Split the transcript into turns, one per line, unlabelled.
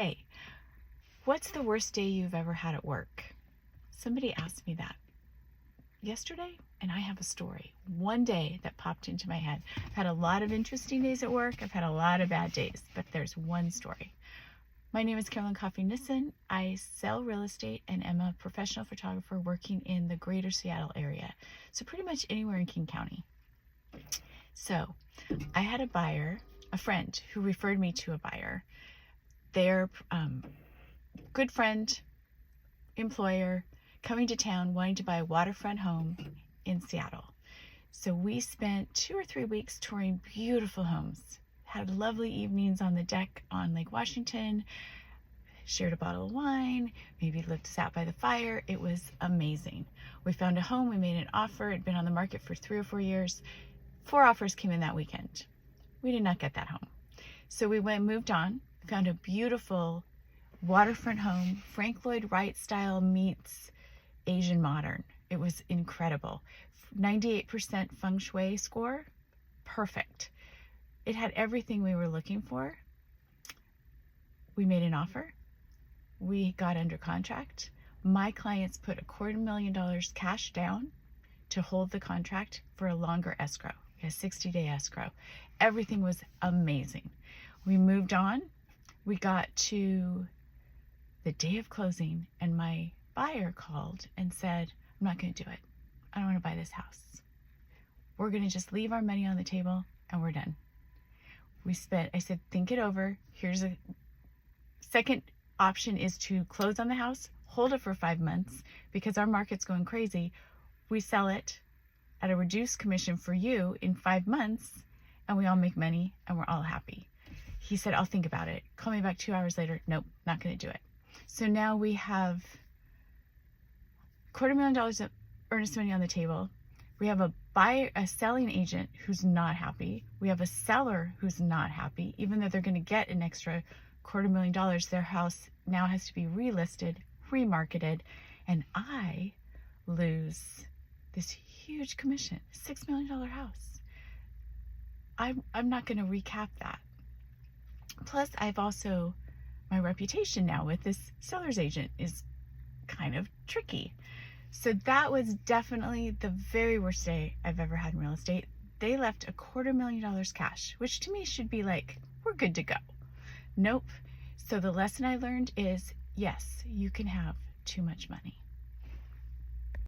Hey, what's the worst day you've ever had at work? Somebody asked me that yesterday, and I have a story. One day that popped into my head. I've had a lot of interesting days at work. I've had a lot of bad days, but there's one story. My name is Carolyn Coffey Nissen. I sell real estate and am a professional photographer working in the greater Seattle area. So pretty much anywhere in King County. So I had a friend who referred me to a buyer. Their good friend, employer, coming to town wanting to buy a waterfront home in Seattle. So we spent 2 or 3 weeks touring beautiful homes, had lovely evenings on the deck on Lake Washington, shared a bottle of wine, maybe sat by the fire. It was amazing. We found a home, we made an offer. It had been on the market for 3 or 4 years. 4 offers came in that weekend. We did not get that home. So we moved on, found a beautiful waterfront home, Frank Lloyd Wright style meets Asian modern. It was incredible. 98% feng shui score, perfect. It had everything we were looking for. We made an offer. We got under contract. My clients put $250,000 cash down to hold the contract for a longer escrow, a 60-day escrow. Everything was amazing. We moved on. We got to the day of closing, and my buyer called and said, I'm not going to do it. I don't want to buy this house. We're going to just leave our money on the table and we're done. I said, think it over. Here's a second option is to close on the house, hold it for 5 months because our market's going crazy. We sell it at a reduced commission for you in 5 months and we all make money and we're all happy. He said, I'll think about it. Call me back 2 hours later. Nope, not going to do it. So now we have $250,000 of earnest money on the table. We have a selling agent who's not happy. We have a seller who's not happy. Even though they're going to get an extra $250,000, their house now has to be relisted, remarketed, and I lose this huge commission, $6 million house. I'm not going to recap that. Plus, my reputation now with this seller's agent is kind of tricky. So that was definitely the very worst day I've ever had in real estate. They left $250,000 cash, which to me should be like, we're good to go. Nope. So the lesson I learned is, yes, you can have too much money.